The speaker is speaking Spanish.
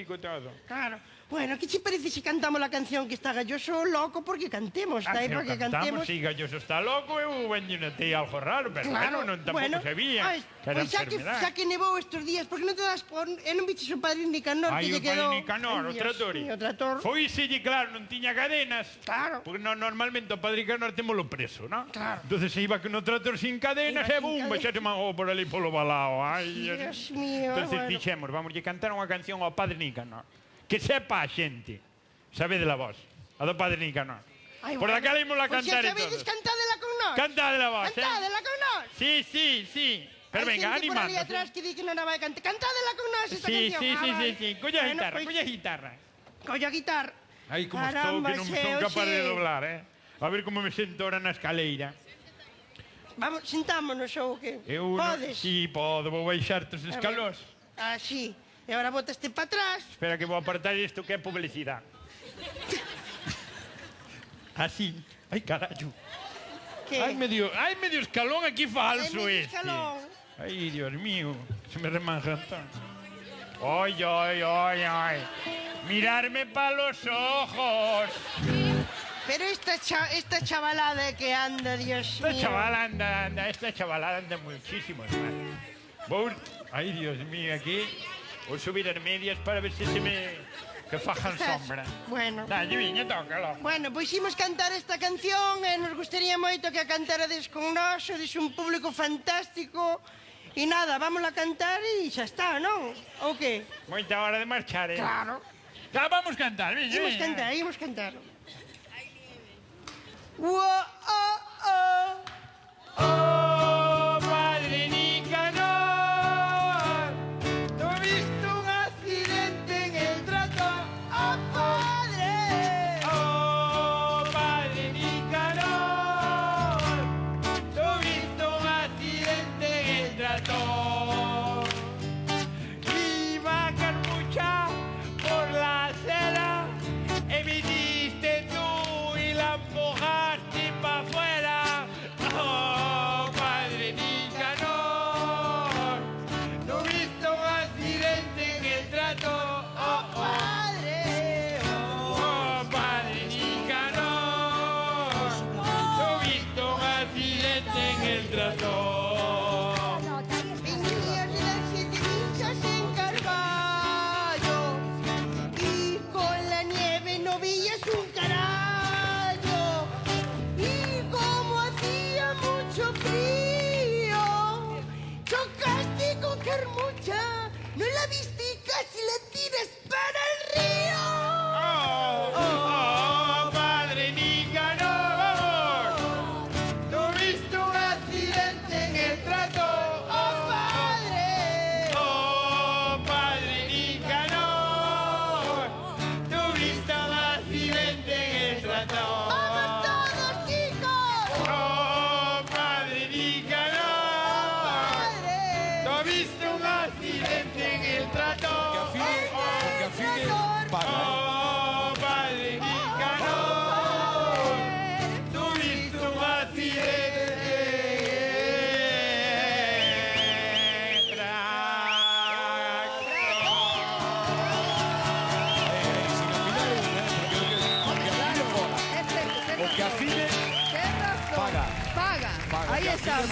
todo. Claro. Bueno, ¿qué te parece si cantamos la canción que está Galloso loco porque cantemos? Está aí para que cantemos. Si Galloso está loco, eu vendínate algo raro, pero Claro, tampouco sabía que era pois enfermedad. xa que nevou estes días, porque non te das por... non viches o Padre Nicanor que lle quedou... Ai, o Padre Nicanor, o trator. O trator. Foíselle, claro, non tiña cadenas. Claro. Porque normalmente o Padre Nicanor témolo preso, non? Claro. Entonces se iba con o trator sin cadenas e bumba, xa se magou por ali polo balao. Ai, Dios mío, entonces bueno. dixemos, vamos lle cantar unha canción ao Padre Nicanor. Que sepa a xente. Sabede la voz. A do Padre Nicanor. Ai, Por bueno. daquela ímola Pois cantar xa e sabedes, todo. cantádela con nós. Cantádela vos, Cantádela con nós. Sí. Pero venga, Hai xente por ali animando. atrás que di que non a vai cantar. Cantádela con nós esta canción. Sí. Colla Bueno, guitarra, pois- colla guitarra. Colla guitarra. Ai, como Caramba, estou, que non son capaz de oxe. doblar, A ver como me sento ahora na escaleira. Vamos, sentámonos ou que? Eu Podes? Si, podo, vou baixar os escalós. Ah, sí. E agora botaste para atrás. Espera que vou apartar isto que é publicidade. Así. Ai, carallo. Que? Ai, medio escalón aquí falso medio este. escalón. Ai, Dios mío, se me remanjan tanto. Ay. Mirarme pa los ojos. Pero esta chavalada que anda, Dios mío. Esta chavalada anda muchísimo mal. Vou, ai, Dios mío, aquí vou subir as medias para ver se que fajan sombra. Bueno. Dalle, viña, tócalo. Bueno, pois imos cantar esta canción e nos gustaría moito que a cantarades con nós, sodes un público fantástico. E nada, vamos a cantar e xa está, non? Ou que? Moita hora de marchar, Claro. Ya vamos cantar, viña. Imos cantar. Oh. Oh, Padre Nicanor, tuviste un accidente en el trator. Oh, padre. Oh, Padre Nicanor, tuviste un accidente en el trator. Iba Carmucha por la acera, emitiste tú y la empujaste pa' afuera. Oh, Padre Nicanor, tuviste un accidente en el trator. Padre. Oh, Padre Nicanor, tuviste un accidente en el trator. Venías de las 7 millas en Carballo y con la nieve no veías un carajo. Y como hacía mucho frío, chocaste con Carmucha, no la viste y casi la tiras para el río. Oh, Padre Nicanor, tuviste un accidente en el trator. Padre. Oh, Padre Nicanor, tuviste un accidente en el trator. ¡Vamos todos, chicos! Oh, Padre Nicanor, ¡Padre! tuviste un accidente en el trator. Porque al fin paga. Oh, Padre Nicanor, tuviste un accidente en el Porque al fin paga. Paga. Ahí está.